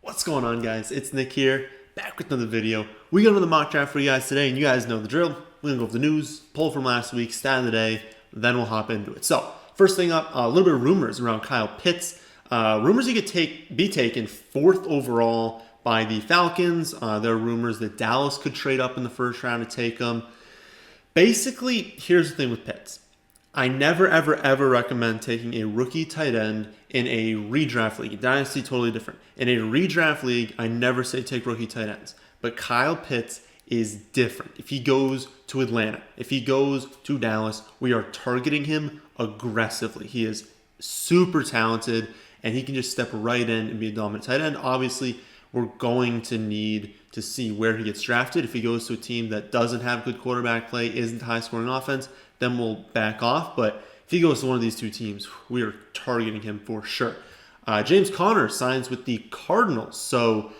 What's going on, guys? It's Nick here, back with another video. We got another mock draft for you guys today, and you guys know the drill. We're going to go over the news, poll from last week, stat of the day, then we'll hop into it. So, first thing up, a little bit of rumors around Kyle Pitts. Rumors he could be taken 4th overall by the Falcons. There are rumors that Dallas could trade up in the first round to take him. Basically, here's the thing with Pitts. I never, ever recommend taking a rookie tight end in a redraft league. Dynasty, totally different. In a redraft league, I never say take rookie tight ends. But Kyle Pitts is different. If he goes to Atlanta, if he goes to Dallas, we are targeting him aggressively. He is super talented, and he can just step right in and be a dominant tight end. Obviously, we're going to need to see where he gets drafted. If he goes to a team that doesn't have good quarterback play, isn't high-scoring offense, then we'll back off. But if he goes to one of these two teams, we are targeting him for sure. James Conner signs with the Cardinals. So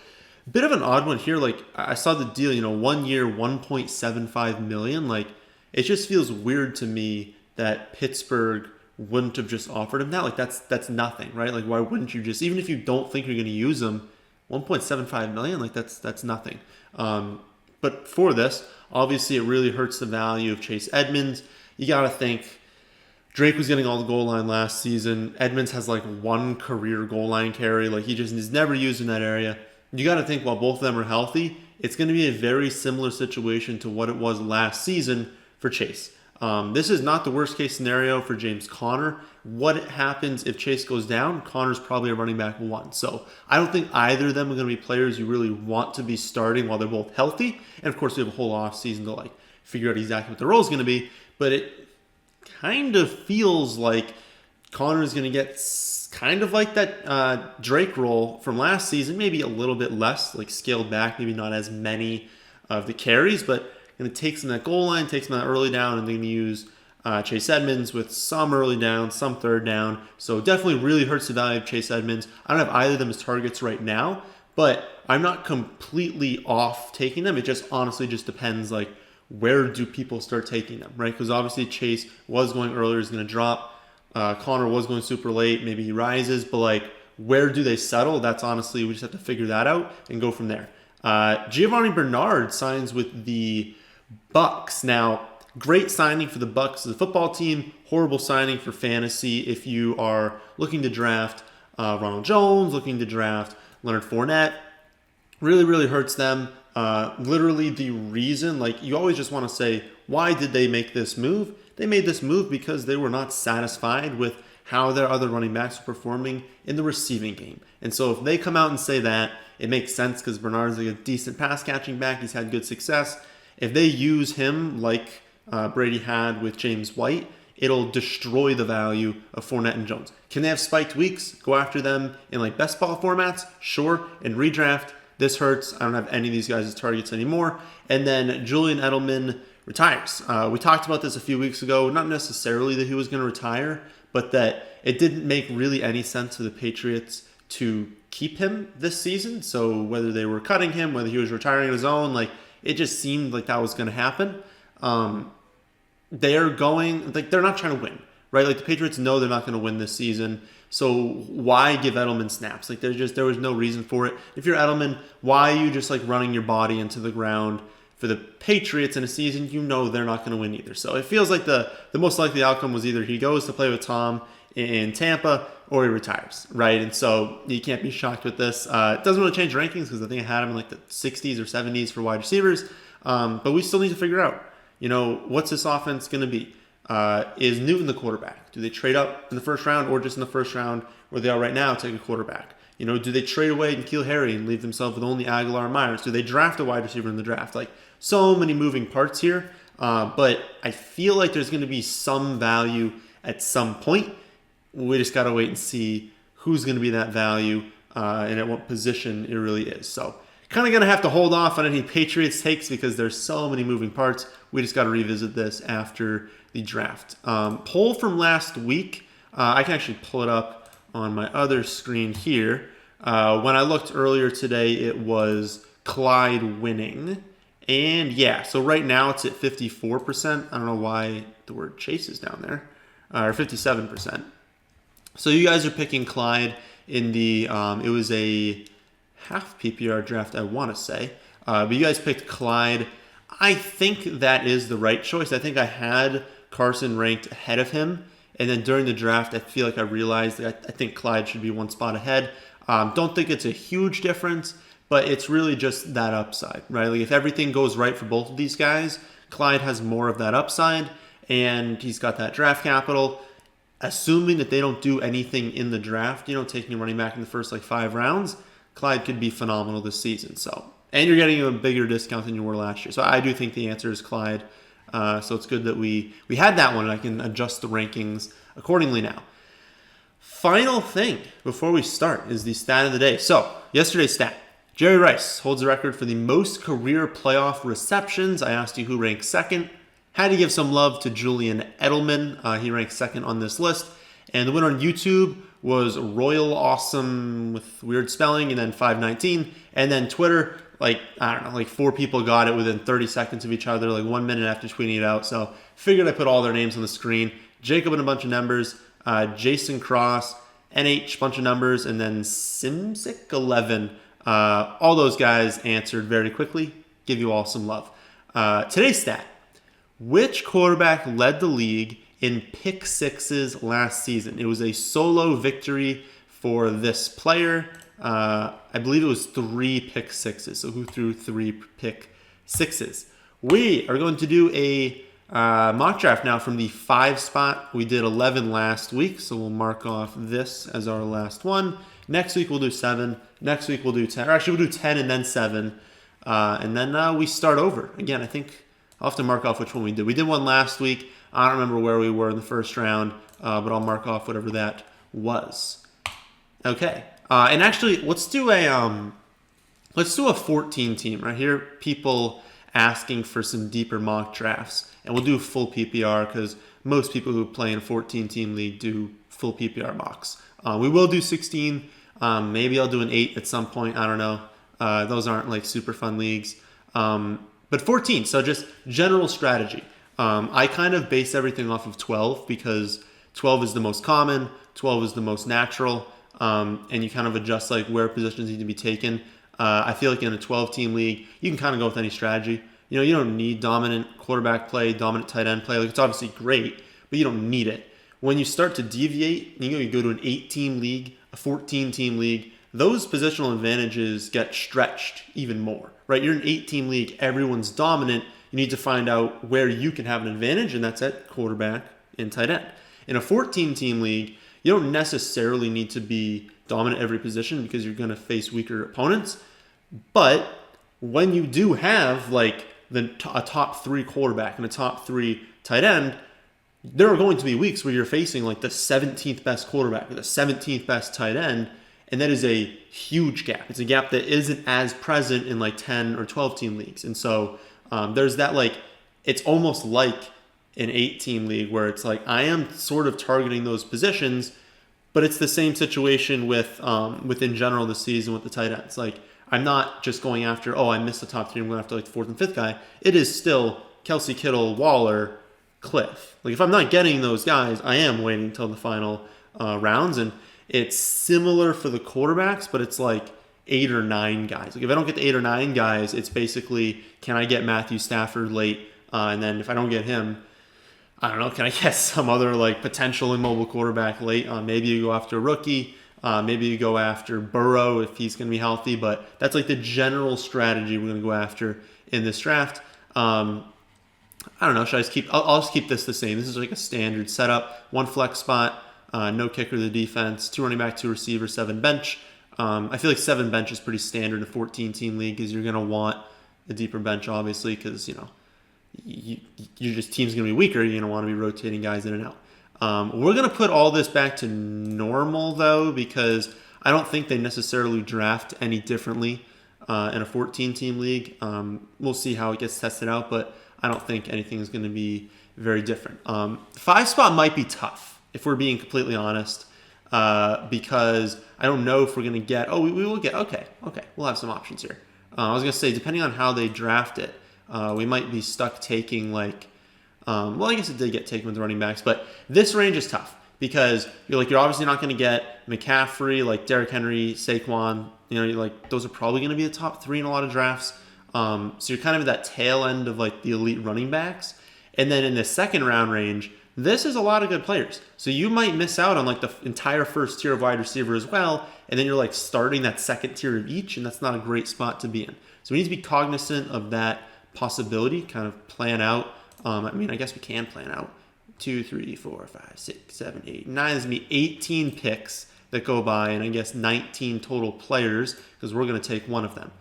a bit of an odd one here. Like, I saw the deal, 1 year, $1.75 million. Like, it just feels weird to me that Pittsburgh wouldn't have just offered him that. Like, that's nothing, right? Like, why wouldn't you just, even if you don't think you're going to use him, $1.75 million, like that's nothing. But for this, obviously, it really hurts the value of Chase Edmonds. You got to think Drake was getting all the goal line last season. Edmonds has like one career goal line carry. Like, he just is never used in that area. You got to think while both of them are healthy, it's going to be a very similar situation to what it was last season for Chase. This is not the worst case scenario for James Conner. What happens if Chase goes down? Conner's probably a running back 1. So I don't think either of them are going to be players you really want to be starting while they're both healthy. And of course, we have a whole off season to figure out exactly what the role is going to be. But it kind of feels like Conner is going to get kind of like that Drake role from last season, maybe a little bit less, like scaled back, maybe not as many of the carries, but going to take some of that goal line, take some of that early down, and they're going to use Chase Edmonds with some early down, some third down. So definitely really hurts the value of Chase Edmonds. I don't have either of them as targets right now, but I'm not completely off taking them. It just honestly just depends, like, where do people start taking them, right? Because obviously Chase was going earlier, is going to drop. Conner was going super late. Maybe he rises, but like, where do they settle? That's honestly, we just have to figure that out and go from there. Giovanni Bernard signs with the Bucks. Now, great signing for the Bucks as a football team. Horrible signing for fantasy if you are looking to draft Ronald Jones, looking to draft Leonard Fournette. Really, really hurts them. Literally the reason, like, you always just want to say, why did they make this move? They made this move because they were not satisfied with how their other running backs were performing in the receiving game. And so if they come out and say that, it makes sense because Bernard's like a decent pass catching back. He's had good success. If they use him like Brady had with James White, it'll destroy the value of Fournette and Jones. Can they have spiked weeks? Go after them in like best ball formats? Sure. In redraft, this hurts. I don't have any of these guys as targets anymore. And then Julian Edelman retires. We talked about this a few weeks ago. Not necessarily that he was going to retire, but that it didn't make really any sense for the Patriots to keep him this season. So whether they were cutting him, whether he was retiring on his own, like, it just seemed like that was going to happen. They're not trying to win, right? Like, the Patriots know they're not going to win this season. So why give Edelman snaps? Like, there was no reason for it. If you're Edelman, why are you just like running your body into the ground for the Patriots in a season you know they're not going to win either? So it feels like the most likely outcome was either he goes to play with Tom in Tampa or he retires, right? And so you can't be shocked with this. It doesn't really change rankings because I think I had him in like the 60s or 70s for wide receivers. But we still need to figure out, what's this offense going to be? Is Newton the quarterback? Do they trade up in the first round, or just in the first round where they are right now take a quarterback? Do they trade away N'Keal Harry and leave themselves with only Aguilar and Myers? Do they draft a wide receiver in the draft? Like, so many moving parts here. But I feel like there's going to be some value at some point. We just got to wait and see who's going to be that value and at what position it really is. So kind of going to have to hold off on any Patriots takes because there's so many moving parts. We just got to revisit this after the draft. Poll from last week. I can actually pull it up on my other screen here. When I looked earlier today, it was Clyde winning. And yeah, so right now it's at 54%. I don't know why the word Chase is down there. Or 57%. So you guys are picking Clyde in the, it was a half PPR draft, I want to say. But you guys picked Clyde. I think that is the right choice. I think I had Carson ranked ahead of him. And then during the draft, I feel like I realized that I think Clyde should be one spot ahead. Don't think it's a huge difference, but it's really just that upside, right? Like if everything goes right for both of these guys, Clyde has more of that upside, and he's got that draft capital. Assuming that they don't do anything in the draft, taking a running back in the first 5 rounds, Clyde could be phenomenal this season. So, and you're getting a bigger discount than you were last year. So I do think the answer is Clyde. So it's good that we had that one, and I can adjust the rankings accordingly now. Final thing before we start is the stat of the day. So yesterday's stat. Jerry Rice holds the record for the most career playoff receptions. I asked you who ranked second. Had to give some love to Julian Edelman. He ranked second on this list. And the winner on YouTube was Royal Awesome with weird spelling, and then 519. And then Twitter, 4 people got it within 30 seconds of each other, 1 minute after tweeting it out. So figured I put all their names on the screen. Jacob and a bunch of numbers. Jason Cross, NH, bunch of numbers. And then Simsic11. All those guys answered very quickly. Give you all some love. Today's stat. Which quarterback led the league in pick sixes last season? It was a solo victory for this player. I believe it was 3 pick sixes. So who threw 3 pick sixes? We are going to do a mock draft now from the 5 spot. We did 11 last week, so we'll mark off this as our last one. Next week we'll do 7. Next week we'll do 10. Or actually we'll do 10 and then 7. And then we start over. Again, I think I'll have to mark off which one we did. We did one last week. I don't remember where we were in the first round, but I'll mark off whatever that was. Okay. And actually, let's do a 14 team right here. People asking for some deeper mock drafts, and we'll do full PPR because most people who play in a 14 team league do full PPR mocks. We will do 16. Maybe I'll do an 8 at some point. I don't know. Those aren't super fun leagues. But 14, so just general strategy. I kind of base everything off of 12 because 12 is the most common, 12 is the most natural, and you kind of adjust where positions need to be taken. I feel like in a 12-team league, you can kind of go with any strategy. You don't need dominant quarterback play, dominant tight end play. It's obviously great, but you don't need it. When you start to deviate, you go to an 8-team league, a 14-team league, those positional advantages get stretched even more, right? You're an 8-team league, everyone's dominant. You need to find out where you can have an advantage, and that's at quarterback and tight end. In a 14-team league, you don't necessarily need to be dominant at every position because you're going to face weaker opponents. But when you do have a top 3 quarterback and a top 3 tight end, there are going to be weeks where you're facing the 17th best quarterback or the 17th best tight end, and that is a huge gap. It's a gap that isn't as present in 10 or 12-team leagues. And so there's that it's almost like an 8-team league where it's I am sort of targeting those positions, but it's the same situation within general this season with the tight ends. I'm not just going after, I missed the top 3, I'm going after the 4th and 5th guy. It is still Kelsey, Kittle, Waller, Cliff. If I'm not getting those guys, I am waiting until the final rounds. And it's similar for the quarterbacks, but it's 8 or 9 guys. If I don't get the 8 or 9 guys, it's basically, can I get Matthew Stafford late? And then if I don't get him, I don't know, can I get some other potential immobile quarterback late? Maybe you go after a rookie. Maybe you go after Burrow if he's going to be healthy. But that's the general strategy we're going to go after in this draft. I don't know. Should I just I'll just keep this the same. This is a standard setup. 1 flex spot, no kicker to the defense, 2 running back, 2 receiver, 7 bench. I feel 7 bench is pretty standard in a 14-team league because you're going to want a deeper bench, obviously, because, your team's going to be weaker. You're going to want to be rotating guys in and out. We're going to put all this back to normal, though, because I don't think they necessarily draft any differently in a 14-team league. We'll see how it gets tested out, but I don't think anything is going to be very different. 5 spot might be tough, if we're being completely honest, because I don't know if we're going to get, we will get, okay, we'll have some options here. I was going to say, depending on how they draft it, we might be stuck taking I guess it did get taken with the running backs, but this range is tough because you're obviously not going to get McCaffrey, like Derrick Henry, Saquon. Those are probably going to be the top 3 in a lot of drafts. So you're kind of at that tail end of like the elite running backs. And then in the second round range, this is a lot of good players. So you might miss out on like the entire first tier of wide receiver as well. And then you're like starting that second tier of each, and that's not a great spot to be in. So we need to be cognizant of that possibility, kind of plan out. I guess we can plan out 2, 3, 4, 5, 6, 7, 8, 9. There's going to be 18 picks that go by, and I guess 19 total players because we're going to take one of them.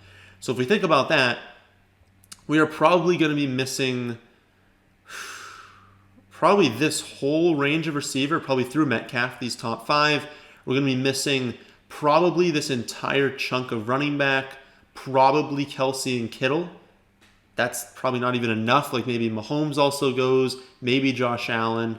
So if we think about that, we are probably going to be missing probably this whole range of receiver, probably through Metcalf, these top 5. We're going to be missing probably this entire chunk of running back, probably Kelsey and Kittle. That's probably not even enough. Like maybe Mahomes also goes, maybe Josh Allen,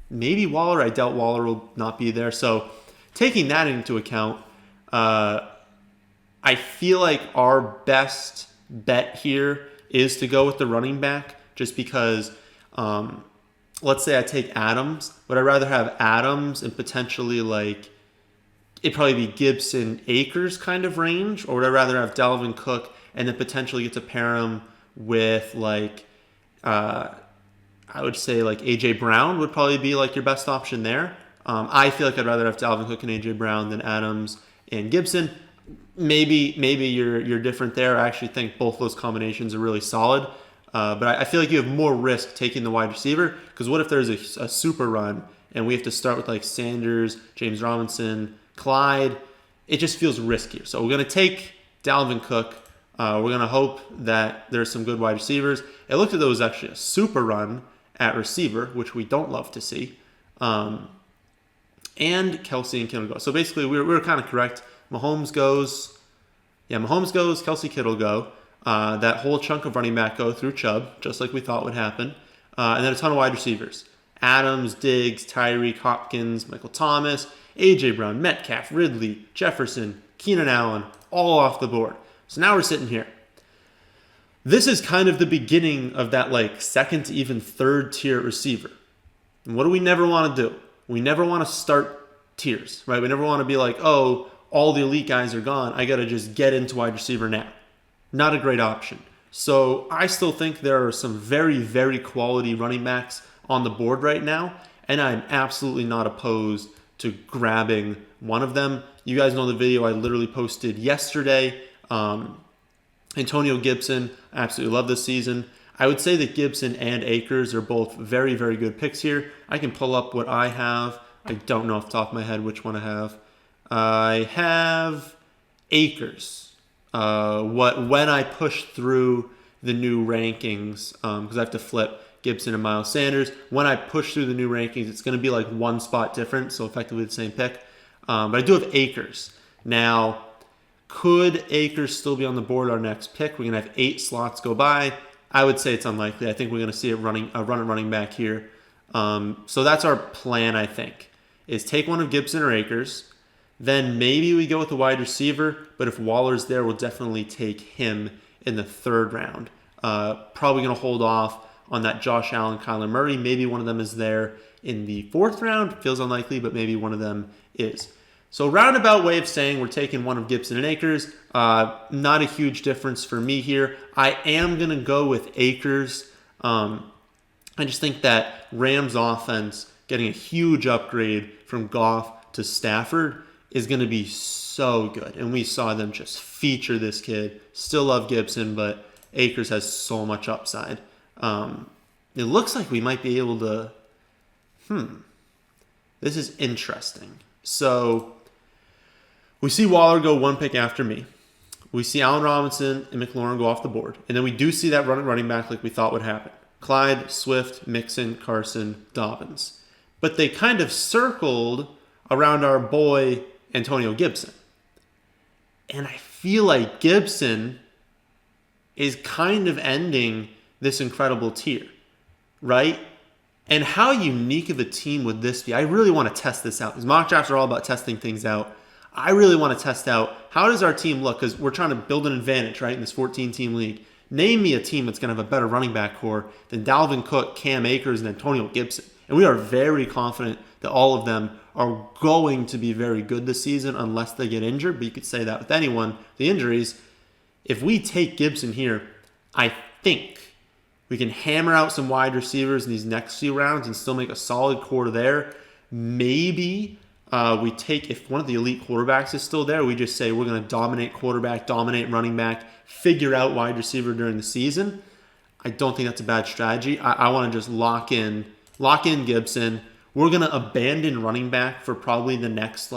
maybe Waller. I doubt Waller will not be there. So taking that into account, I feel like our best bet here is to go with the running back just because let's say I take Adams. Would I rather have Adams and potentially like it'd probably be Gibson Akers kind of range, or would I rather have Dalvin Cook and then potentially get to pair him with like I would say like AJ Brown would probably be like your best option there. I feel like I'd rather have Dalvin Cook and AJ Brown than Adams and Gibson. Maybe you're different there. I actually think both those combinations are really solid. But I feel like you have more risk taking the wide receiver because what if there's a super run and we have to start with like Sanders, James Robinson, Clyde? It just feels riskier. So we're going to take Dalvin Cook. We're going to hope that there's some good wide receivers. It looked like there was actually a super run at receiver, which we don't love to see. And Kelsey and Kittle go. So basically we were kind of correct. Mahomes goes, Kelsey, Kittle go. That whole chunk of running back go through Chubb, just like we thought would happen. And then a ton of wide receivers. Adams, Diggs, Tyreek, Hopkins, Michael Thomas, A.J. Brown, Metcalf, Ridley, Jefferson, Keenan Allen, all off the board. So now we're sitting here. This is kind of the beginning of that like second to even third tier receiver. And what do we never want to do? We never want to start tiers, right? We never want to be like, oh, all the elite guys are gone. I got to just get into wide receiver now. Not a great option. So I still think there are some very, very quality running backs on the board right now, and I'm absolutely not opposed to grabbing one of them. You guys know the video I literally posted yesterday. Antonio Gibson, I absolutely love this season. I would say that Gibson and Akers are both very, very good picks here. I can pull up what I have. I don't know off the top of my head which one I have. I have Akers. When I push through the new rankings, because I have to flip Gibson and Miles Sanders. When I push through the new rankings, it's going to be like one spot different, so effectively the same pick. But I do have Akers. Now, could Akers still be on the board our next pick? We're going to have 8 slots go by. I would say it's unlikely. I think we're going to see a run at running back here. So that's our plan, I think, is take one of Gibson or Akers. Then maybe we go with the wide receiver, but if Waller's there, we'll definitely take him in the 3rd round. Probably going to hold off on that Josh Allen, Kyler Murray. Maybe one of them is there in the 4th round. Feels unlikely, but maybe one of them is. So roundabout way of saying we're taking one of Gibson and Akers. Not a huge difference for me here. I am going to go with Akers. I just think that Rams offense getting a huge upgrade from Goff to Stafford is going to be so good. And we saw them just feature this kid. Still love Gibson, but Akers has so much upside. It looks like we might be able to... This is interesting. So we see Waller go 1 pick after me. We see Allen Robinson and McLaurin go off the board. And then we do see that running back like we thought would happen. Clyde, Swift, Mixon, Carson, Dobbins. But they kind of circled around our boy Antonio Gibson. And I feel like Gibson is kind of ending this incredible tier, right? And how unique of a team would this be? I really want to test this out because mock drafts are all about testing things out. I really want to test out how does our team look because we're trying to build an advantage, right, in this 14-team league. Name me a team that's going to have a better running back core than Dalvin Cook, Cam Akers, and Antonio Gibson. And we are very confident that all of them are going to be very good this season unless they get injured. But you could say that with anyone. The injuries, if we take Gibson here, I think we can hammer out some wide receivers in these next few rounds and still make a solid core there. Maybe we take, if one of the elite quarterbacks is still there, we just say we're going to dominate quarterback, dominate running back, figure out wide receiver during the season. I don't think that's a bad strategy. I want to just lock in Gibson. We're going to abandon running back for probably the next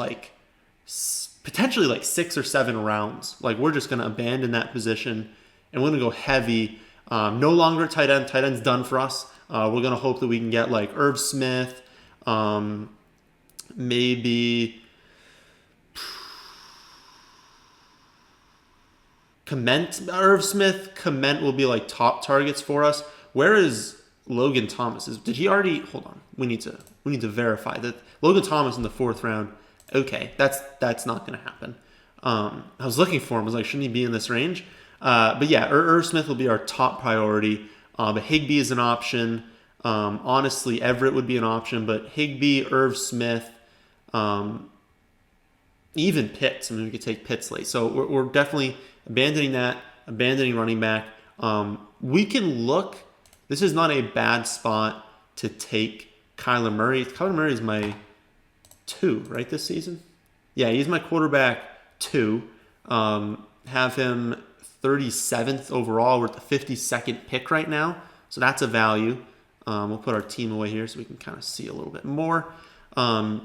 potentially 6 or 7 rounds. We're just going to abandon that position and we're going to go heavy. No longer tight end. Tight end's done for us. We're going to hope that we can get Irv Smith, maybe Irv Smith, Clement will be top targets for us. Where is Logan Thomas? Did he already? Hold on. We need to verify that Logan Thomas in the 4th round. Okay, that's not going to happen. I was looking for him. I was like, shouldn't he be in this range? But yeah, Irv Smith will be our top priority. But Higbee is an option. Honestly, Everett would be an option, but Higbee, Irv Smith, even Pitts. I mean, we could take Pitts late. So we're definitely abandoning that, abandoning running back. We can look. This is not a bad spot to take Kyler Murray. Kyler Murray is my 2, right, this season? Yeah, he's my quarterback 2. Have him 37th overall. We're at the 52nd pick right now. So that's a value. We'll put our team away here so we can kind of see a little bit more. But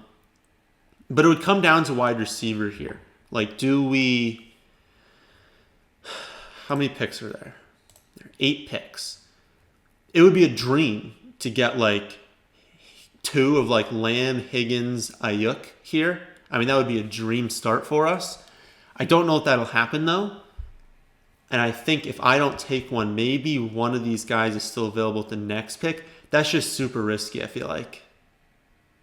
it would come down to wide receiver here. How many picks are there? There are 8 picks. It would be a dream to get 2 of Lamb, Higgins, Ayuk here. I mean, that would be a dream start for us. I don't know if that'll happen though. And I think if I don't take one, maybe one of these guys is still available at the next pick. That's just super risky, I feel like.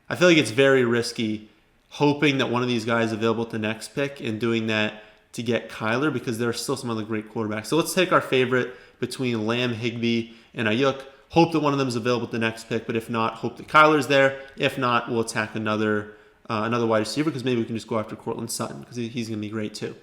It's very risky hoping that one of these guys is available at the next pick and doing that to get Kyler because there are still some other great quarterbacks. So let's take our favorite between Lamb, Higbee, and Ayuk. Hope that one of them is available at the next pick, but if not, hope that Kyler's there. If not, we'll attack another wide receiver because maybe we can just go after Cortland Sutton because he's going to be great too.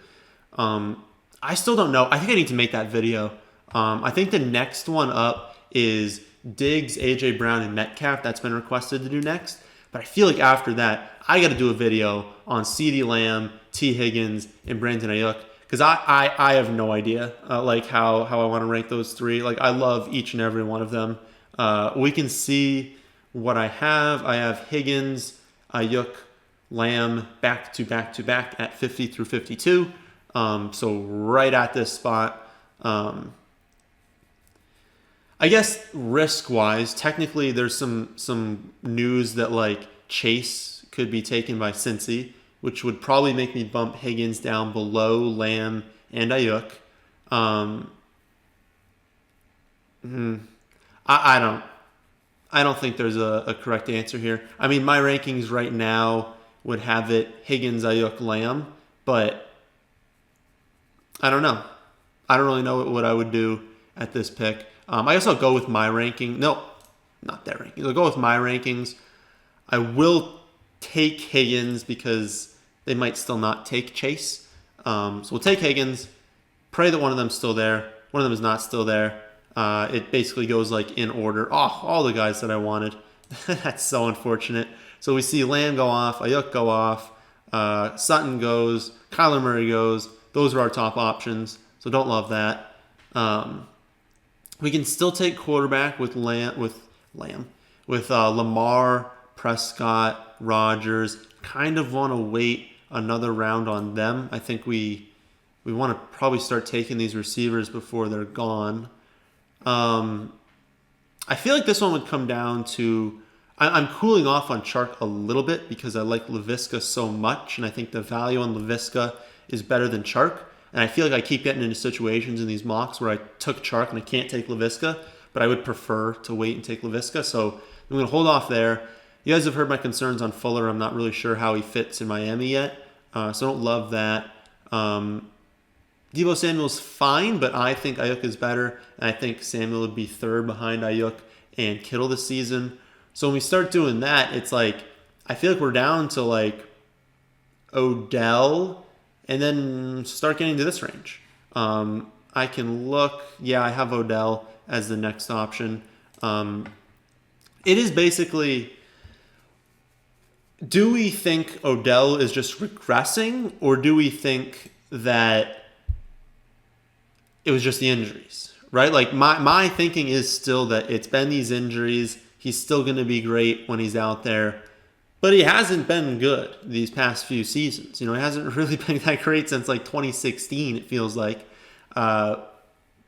I still don't know. I think I need to make that video. I think the next one up is Diggs, AJ Brown, and Metcalf. That's been requested to do next. But I feel like after that, I got to do a video on CeeDee Lamb, T. Higgins, and Brandon Ayuk because I have no idea how I want to rank those 3. I love each and every one of them. We can see what I have. I have Higgins, Ayuk, Lamb back to back at 50 through 52. So right at this spot. I guess risk-wise, technically there's some news that Chase could be taken by Cincy, which would probably make me bump Higgins down below Lamb and Ayuk. I don't think there's a correct answer here. I mean, my rankings right now would have it Higgins, Ayuk, Lamb, but I don't know. I don't really know what I would do at this pick. I guess I'll go with my ranking. No, not their rankings. I'll go with my rankings. I will take Higgins because they might still not take Chase. So we'll take Higgins. Pray that one of them's still there. One of them is not still there. It basically goes in order. Oh, all the guys that I wanted. That's so unfortunate. So we see Lamb go off, Ayuk go off, Sutton goes, Kyler Murray goes. Those are our top options. So don't love that. We can still take quarterback with Lamar, Prescott, Rodgers. Kind of want to wait another round on them. I think we want to probably start taking these receivers before they're gone. I feel like this one would come down to I'm cooling off on Chark a little bit because I like Laviska so much, and I think the value on Laviska is better than Chark. And I feel like I keep getting into situations in these mocks where I took Chark and I can't take Laviska, but I would prefer to wait and take Laviska. So I'm going to hold off there. You guys have heard my concerns on Fuller. I'm not really sure how he fits in Miami yet, so I don't love that. Deebo Samuel's fine, but I think Ayuk is better. And I think Samuel would be 3rd behind Ayuk and Kittle this season. So when we start doing that, it's like, I feel like we're down to like Odell and then start getting to this range. I can look, yeah, I have Odell as the next option. It is basically, do we think Odell is just regressing, or do we think that it was just the injuries, right? Like my thinking is still that it's been these injuries. He's still going to be great when he's out there, but he hasn't been good these past few seasons. He hasn't really been that great since like 2016, it feels like. But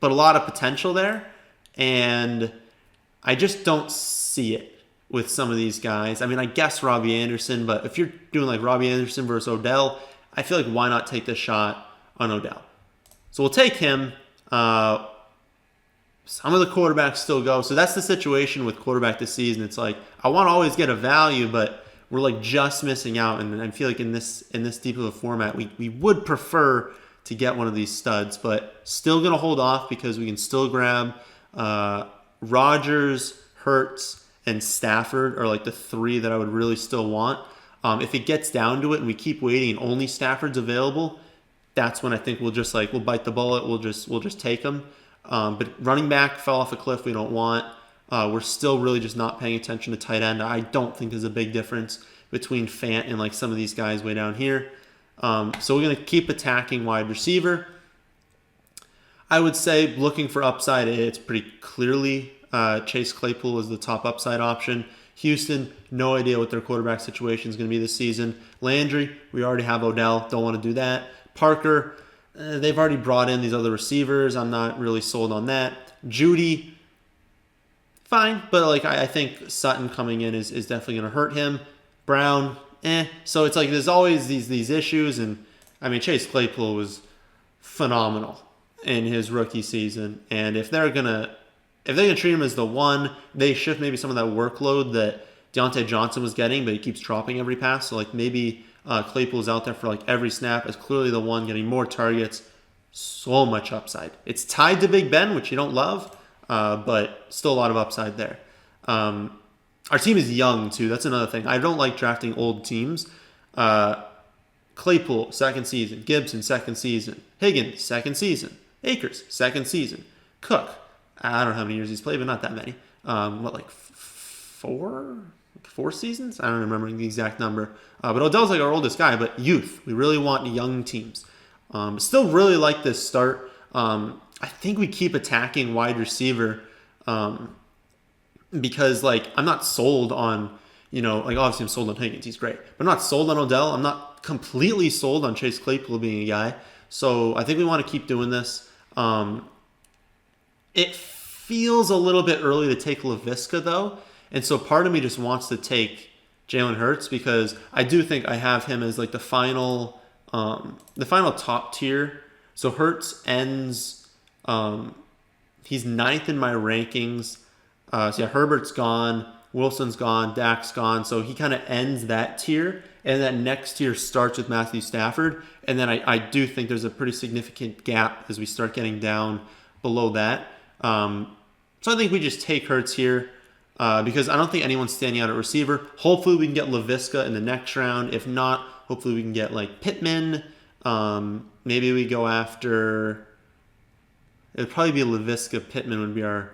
a lot of potential there, and I just don't see it with some of these guys. I mean, I guess Robbie Anderson, but if you're doing like Robbie Anderson versus Odell, I feel like why not take the shot on Odell? So we'll take him. Some of the quarterbacks still go. So that's the situation with quarterback this season. It's like, I want to always get a value, but we're like just missing out. And I feel like in this deep of a format, we would prefer to get one of these studs, but still going to hold off because we can still grab Rodgers, Hurts, and Stafford are like the three that I would really still want. If it gets down to it and we keep waiting and only Stafford's available, that's when I think we'll bite the bullet. We'll just take them. But running back fell off a cliff we don't want. We're still really just not paying attention to tight end. I don't think there's a big difference between Fant and like some of these guys way down here. So we're going to keep attacking wide receiver. I would say looking for upside, it's pretty clearly Chase Claypool is the top upside option. Houston, no idea what their quarterback situation is going to be this season. Landry, we already have Odell. Don't want to do that. Parker, they've already brought in these other receivers. I'm not really sold on that. Judy, fine, but like I think Sutton coming in is definitely going to hurt him. Brown, So it's like there's always these issues, and I mean Chase Claypool was phenomenal in his rookie season, and if they're gonna treat him as the one, they shift maybe some of that workload that Deontay Johnson was getting, but he keeps dropping every pass. So like maybe Claypool's out there for like every snap, is clearly the one getting more targets. So much upside. It's tied to Big Ben, which you don't love, but still a lot of upside there. Our team is young too. That's another thing. I don't like drafting old teams. Claypool, second season. Gibson, second season. Higgins, second season. Akers, second season. Cook, I don't know how many years he's played, but not that many. Four seasons? I don't remember the exact number. But Odell's like our oldest guy, but youth. We really want young teams. Still really like this start. I think we keep attacking wide receiver because like I'm not sold on, like obviously I'm sold on Higgins. He's great. But I'm not sold on Odell. I'm not completely sold on Chase Claypool being a guy. So I think we want to keep doing this. It feels a little bit early to take LaVisca though. And so part of me just wants to take Jalen Hurts because I do think I have him as like the final top tier. So Hurts ends, he's 9th in my rankings. So yeah, Herbert's gone, Wilson's gone, Dak's gone. So he kind of ends that tier. And that next tier starts with Matthew Stafford. And then I do think there's a pretty significant gap as we start getting down below that. So I think we just take Hurts here because I don't think anyone's standing out at receiver. Hopefully we can get LaVisca in the next round. If not, hopefully we can get like Pittman. Maybe we go after, it would probably be LaVisca. Pittman would be our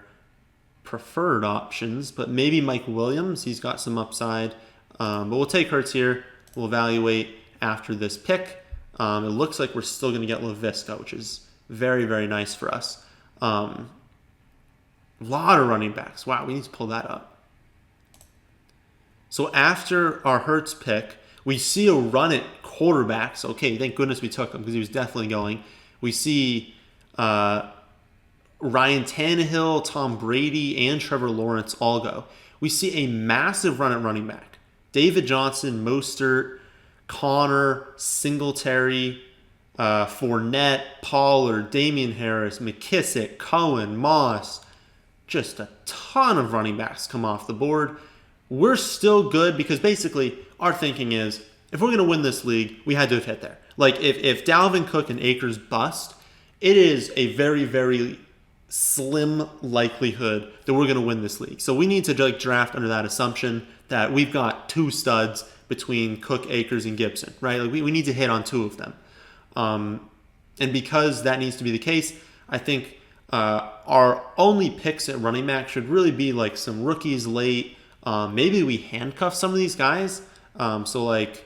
preferred options, but maybe Mike Williams. He's got some upside. But we'll take Hurts here. We'll evaluate after this pick. It looks like we're still going to get LaVisca, which is very, very nice for us. A lot of running backs. Wow, we need to pull that up. So after our Hurts pick, we see a run at quarterbacks. Okay, thank goodness we took him because he was definitely going. We see Ryan Tannehill, Tom Brady, and Trevor Lawrence all go. We see a massive run at running back. David Johnson, Mostert, Connor, Singletary, Fournette, Pollard, Damian Harris, McKissick, Cohen, Moss. Just a ton of running backs come off the board. We're still good because basically our thinking is if we're going to win this league, we had to have hit there. Like if Dalvin Cook and Akers bust, it is a very, very slim likelihood that we're going to win this league. So we need to like draft under that assumption that we've got 2 studs between Cook, Akers, and Gibson, right? Like we need to hit on 2 of them. And because that needs to be the case, I think our only picks at running back should really be like some rookies late. Maybe we handcuff some of these guys. So like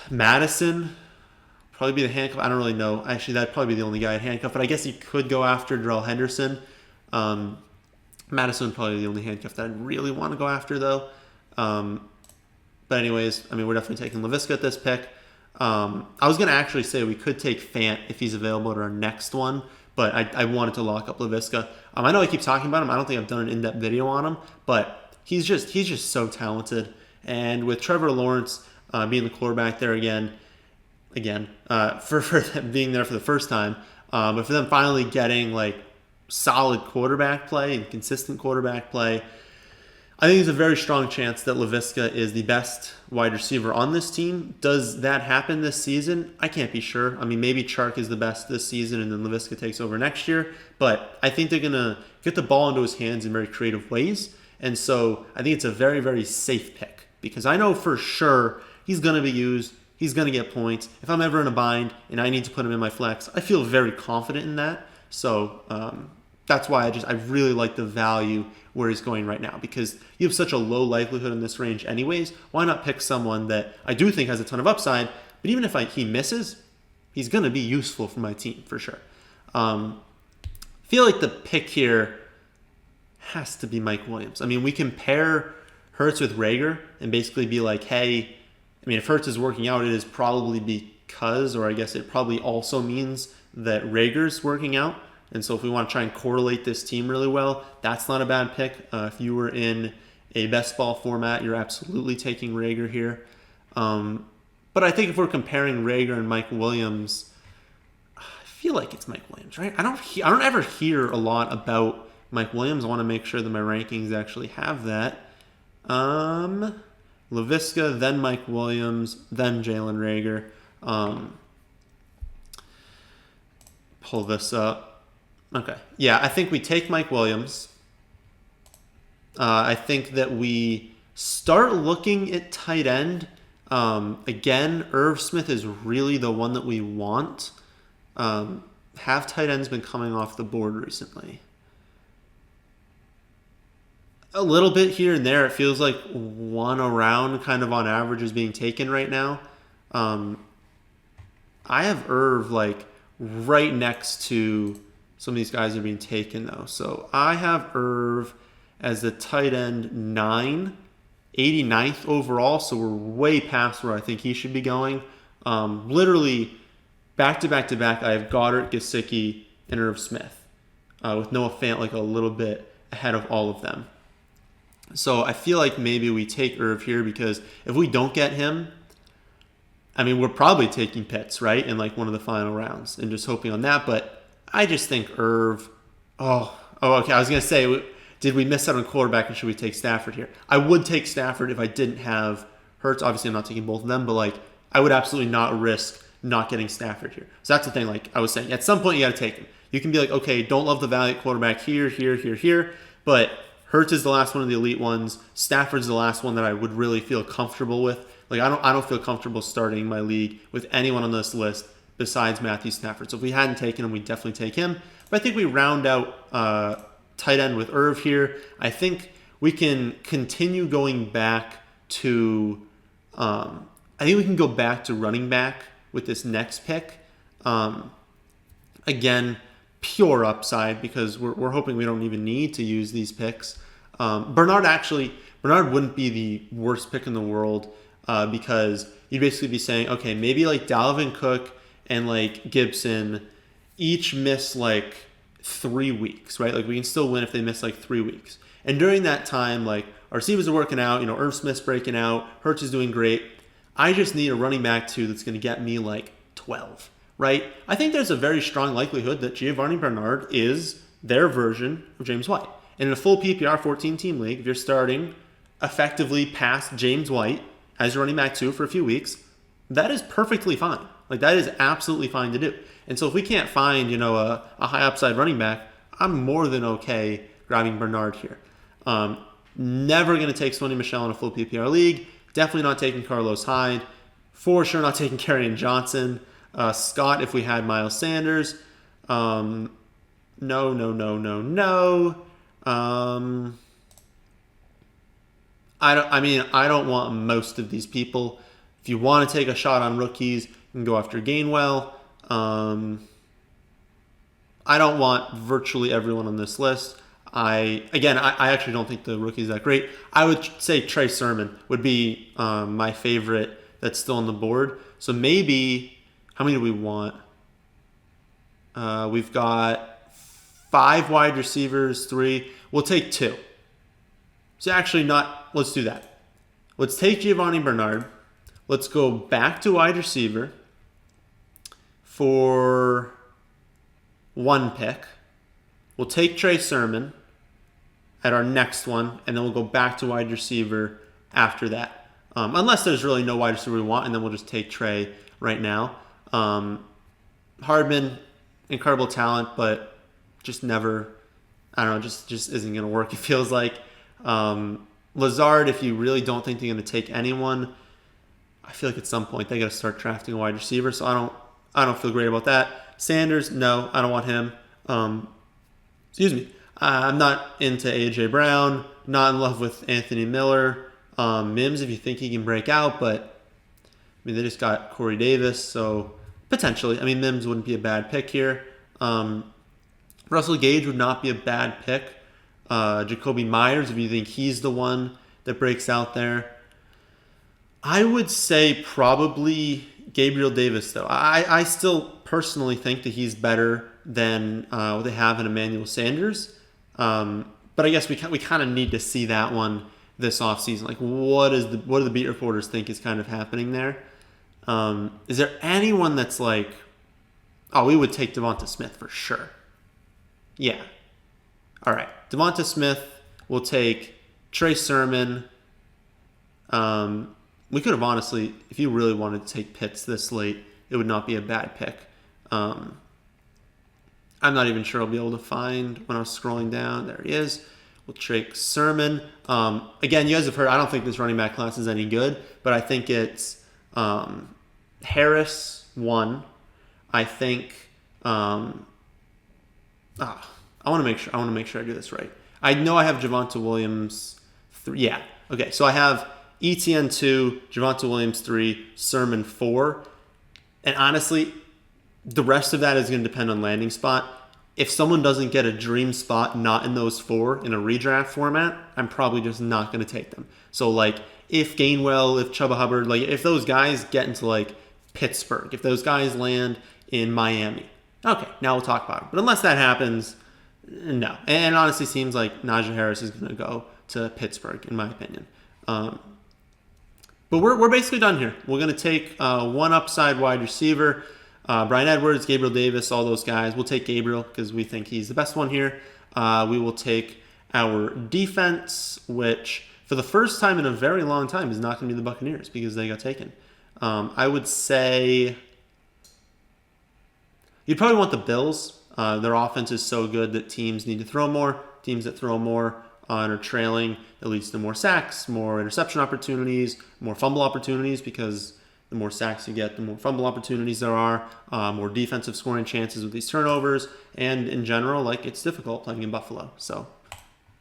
Madison, probably be the handcuff. I don't really know. Actually, that'd probably be the only guy I'd handcuff. But I guess you could go after Darrell Henderson. Madison probably the only handcuff that I'd really want to go after, though. But anyways, I mean, we're definitely taking Laviska at this pick. I was going to actually say we could take Fant if he's available at our next one, but I wanted to lock up Laviska. I know I keep talking about him. I don't think I've done an in-depth video on him, but he's just so talented. And with Trevor Lawrence being the quarterback there again, for them being there for the first time, but for them finally getting like solid quarterback play and consistent quarterback play, I think there's a very strong chance that Laviska is the best wide receiver on this team. Does that happen this season? I can't be sure. I mean, maybe Chark is the best this season and then Laviska takes over next year. But I think they're going to get the ball into his hands in very creative ways. And so I think it's a very, very safe pick because I know for sure he's going to be used. He's going to get points. If I'm ever in a bind and I need to put him in my flex, I feel very confident in that. So that's why I really like the value where he's going right now because you have such a low likelihood in this range anyways. Why not pick someone that I do think has a ton of upside, but even if he misses, he's going to be useful for my team for sure. Feel like the pick here has to be Mike Williams. I mean, we can pair Hurts with Reagor and basically be like, hey, I mean, if Hurts is working out, it is probably because, or I guess it probably also means that Reagor's working out. And so if we want to try and correlate this team really well, that's not a bad pick. If you were in a best ball format, you're absolutely taking Reagor here. But I think if we're comparing Reagor and Mike Williams, I feel like it's Mike Williams, right? I don't ever hear a lot about Mike Williams. I want to make sure that my rankings actually have that. Laviska, then Mike Williams, then Jalen Reagor. Pull this up. Okay. Yeah, I think we take Mike Williams. I think that we start looking at tight end. Again, Irv Smith is really the one that we want. Have tight ends been coming off the board recently? A little bit here and there. It feels like one around kind of on average is being taken right now. I have Irv like right next to some of these guys are being taken, though. So I have Irv as the tight end 9, 89th overall. So we're way past where I think he should be going. Literally, back to back to back, I have Goddard, Gesicki, and Irv Smith, with Noah Fant like a little bit ahead of all of them. So I feel like maybe we take Irv here because if we don't get him, I mean, we're probably taking Pitts, right, in like one of the final rounds and just hoping on that. But I just think Irv. Okay. I was going to say, did we miss out on quarterback and should we take Stafford here? I would take Stafford if I didn't have Hurts. Obviously, I'm not taking both of them, but like I would absolutely not risk not getting Stafford here. So that's the thing. Like I was saying, at some point you got to take him. You can be like, okay, don't love the value at quarterback here, but Hurts is the last one of the elite ones. Stafford's the last one that I would really feel comfortable with. Like I don't feel comfortable starting my league with anyone on this list besides Matthew Stafford. So if we hadn't taken him, we'd definitely take him. But I think we round out tight end with Irv here. I think we can continue going back to go back to running back with this next pick. Again, pure upside because we're hoping we don't even need to use these picks. Bernard wouldn't be the worst pick in the world because you'd basically be saying, okay, maybe like Dalvin Cook and like Gibson each miss like 3 weeks, right? Like we can still win if they miss like 3 weeks. And during that time, like our receivers are working out, Irv Smith's breaking out, Hurts is doing great. I just need a running back too that's going to get me like 12, right? I think there's a very strong likelihood that Giovanni Bernard is their version of James White. And in a full PPR 14-team league, if you're starting effectively past James White as your running back 2 for a few weeks, that is perfectly fine. Like, that is absolutely fine to do. And so if we can't find, a high upside running back, I'm more than okay grabbing Bernard here. Never going to take Sony Michel in a full PPR league. Definitely not taking Carlos Hyde. For sure not taking Kerryon Johnson. Scott, if we had Miles Sanders. No. I don't want most of these people. If you want to take a shot on rookies, you can go after Gainwell. I don't want virtually everyone on this list. I actually don't think the rookie is that great. I would say Trey Sermon would be my favorite that's still on the board. So maybe, how many do we want? We've got 5 wide receivers, 3. We'll take 2. So actually let's do that. Let's take Giovanni Bernard. Let's go back to wide receiver for 1 pick. We'll take Trey Sermon at our next one, and then we'll go back to wide receiver after that. Unless there's really no wide receiver we want, and then we'll just take Trey right now. Hardman, incredible talent, but just never, I don't know, just isn't going to work, it feels like. Lazard, if you really don't think they're going to take anyone, I feel like at some point they got to start drafting a wide receiver, so I don't feel great about that. Sanders, no, I don't want him. Excuse me. I'm not into AJ Brown, not in love with Anthony Miller. Mims, if you think he can break out, but they just got Corey Davis, so potentially. Mims wouldn't be a bad pick here. Russell Gage would not be a bad pick. Jacoby Myers, if you think he's the one that breaks out there. I would say probably Gabriel Davis, though. I still personally think that he's better than what they have in Emmanuel Sanders. But I guess we kind of need to see that one this offseason. Like, what do the beat reporters think is kind of happening there? Is there anyone that's like, oh, we would take Devonta Smith for sure? Yeah. All right. Devonta Smith, we'll take Trey Sermon. We could have honestly, if you really wanted to take Pitts this late, it would not be a bad pick. I'm not even sure I'll be able to find when I was scrolling down. There he is. We'll take Sermon. Again, you guys have heard, I don't think this running back class is any good, but I think it's Harris 1. I think I want to make sure I do this right. I know I have Javonte Williams 3. Yeah. Okay. So I have ETN 2, Javonte Williams 3, Sermon 4. And honestly, the rest of that is going to depend on landing spot. If someone doesn't get a dream spot not in those 4 in a redraft format, I'm probably just not going to take them. So like if Gainwell, if Chuba Hubbard, like if those guys get into like Pittsburgh, if those guys land in Miami, okay, now we'll talk about it. But unless that happens, no. And it honestly seems like Najee Harris is going to go to Pittsburgh, in my opinion. But we're basically done here. We're going to take 1 upside wide receiver. Bryan Edwards, Gabriel Davis, all those guys. We'll take Gabriel because we think he's the best one here. We will take our defense, which for the first time in a very long time is not going to be the Buccaneers because they got taken. I would say you'd probably want the Bills. Their offense is so good that teams need to throw more. Teams that throw more and are trailing, it leads to more sacks, more interception opportunities, more fumble opportunities because the more sacks you get, the more fumble opportunities there are, more defensive scoring chances with these turnovers, and in general, like it's difficult playing in Buffalo. So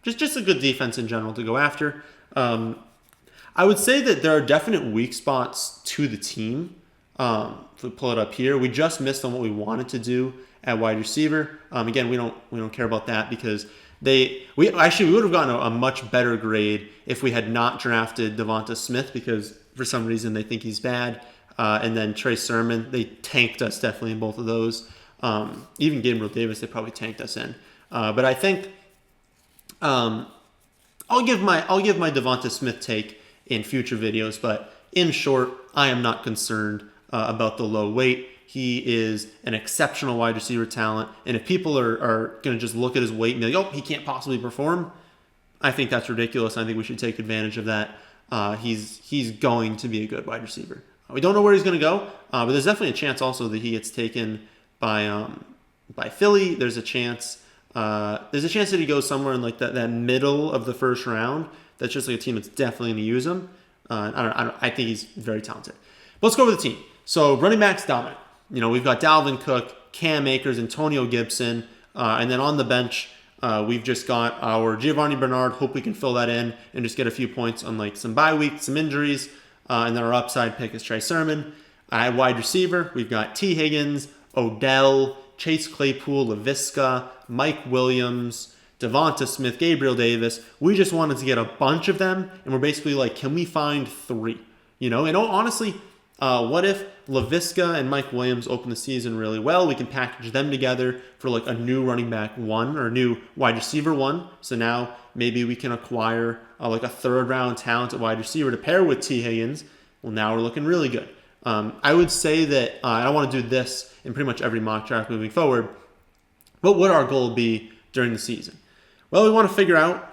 just a good defense in general to go after. I would say that there are definite weak spots to the team. If we pull it up here, we just missed on what we wanted to do at wide receiver. Again, we don't care about that because we would have gotten a much better grade if we had not drafted Devonta Smith because for some reason they think he's bad. And then Trey Sermon, they tanked us definitely in both of those. Even Gabriel Davis, they probably tanked us in. But I think I'll give my Devonta Smith take in future videos. But in short, I am not concerned about the low weight. He is an exceptional wide receiver talent. And if people are going to just look at his weight and be like, oh, he can't possibly perform, I think that's ridiculous. I think we should take advantage of that. He's going to be a good wide receiver. We don't know where he's going to go, but there's definitely a chance also that he gets taken by Philly. There's a chance that he goes somewhere in like that middle of the first round. That's just like a team that's definitely going to use him. I think he's very talented. But let's go over the team. So running backs dominant. We've got Dalvin Cook, Cam Akers, Antonio Gibson, and then on the bench, we've just got our Giovanni Bernard. Hope we can fill that in and just get a few points on like some bye weeks, some injuries, and then our upside pick is Trey Sermon. At wide receiver, we've got T. Higgins, Odell, Chase Claypool, LaVisca, Mike Williams, Devonta Smith, Gabriel Davis. We just wanted to get a bunch of them, and we're basically like, can we find 3? And honestly, what if LaVisca and Mike Williams open the season really well? We can package them together for like a new running back 1 or a new wide receiver 1. So now maybe we can acquire like a 3rd round talented wide receiver to pair with T. Higgins. Well, now we're looking really good. I would say that I don't want to do this in pretty much every mock draft moving forward. What would our goal be during the season? Well, we want to figure out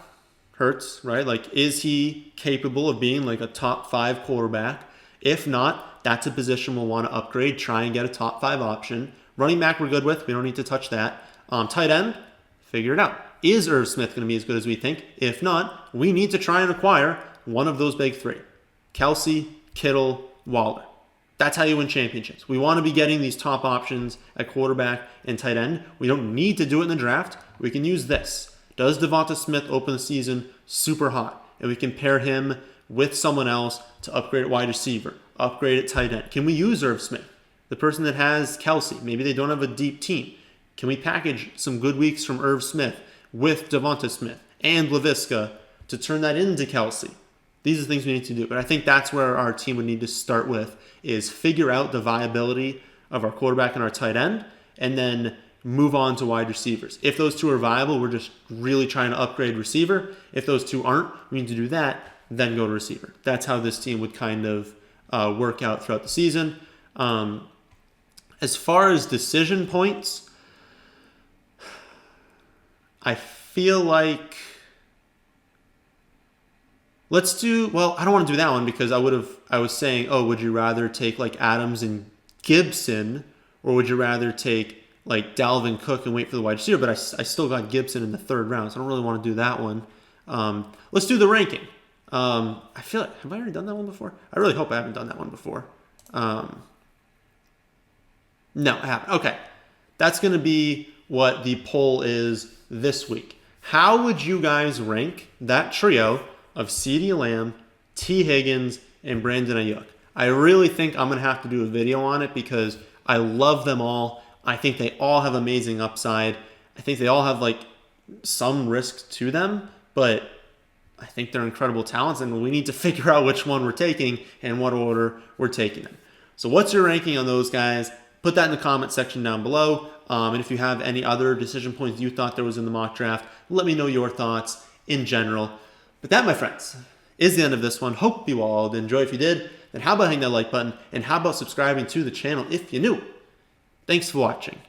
Hurts, right? Like, is he capable of being like a top 5 quarterback? If not, that's a position we'll want to upgrade, try and get a top 5 option. Running back we're good with. We don't need to touch that. Tight end, figure it out. Is Irv Smith going to be as good as we think? If not, we need to try and acquire one of those big 3. Kelsey, Kittle, Waller. That's how you win championships. We want to be getting these top options at quarterback and tight end. We don't need to do it in the draft. We can use this. Does Devonta Smith open the season super hot? And we can pair him with someone else to upgrade at wide receiver, upgrade at tight end. Can we use Irv Smith, the person that has Kelsey? Maybe they don't have a deep team. Can we package some good weeks from Irv Smith with Devonta Smith and LaVisca to turn that into Kelsey? These are the things we need to do. But I think that's where our team would need to start with, is figure out the viability of our quarterback and our tight end, and then move on to wide receivers. If those 2 are viable, we're just really trying to upgrade receiver. If those 2 aren't, we need to do that, then go to receiver. That's how this team would kind of work out throughout the season. As far as decision points, I feel like I don't want to do that one because I was saying, would you rather take like Adams and Gibson, or would you rather take like Dalvin Cook and wait for the wide receiver? But I still got Gibson in the 3rd round, so I don't really want to do that one. Let's do the ranking. I feel like, have I already done that one before? I really hope I haven't done that one before. No, I haven't. Okay. That's going to be what the poll is this week. How would you guys rank that trio of CeeDee Lamb, T. Higgins, and Brandon Ayuk? I really think I'm going to have to do a video on it because I love them all. I think they all have amazing upside. I think they all have like some risk to them, but I think they're incredible talents, and we need to figure out which one we're taking and what order we're taking them. So what's your ranking on those guys? Put that in the comment section down below. And if you have any other decision points you thought there was in the mock draft, let me know your thoughts in general. But that, my friends, is the end of this one. Hope you all did enjoy. If you did, then how about hitting that like button? And how about subscribing to the channel if you're new? Thanks for watching.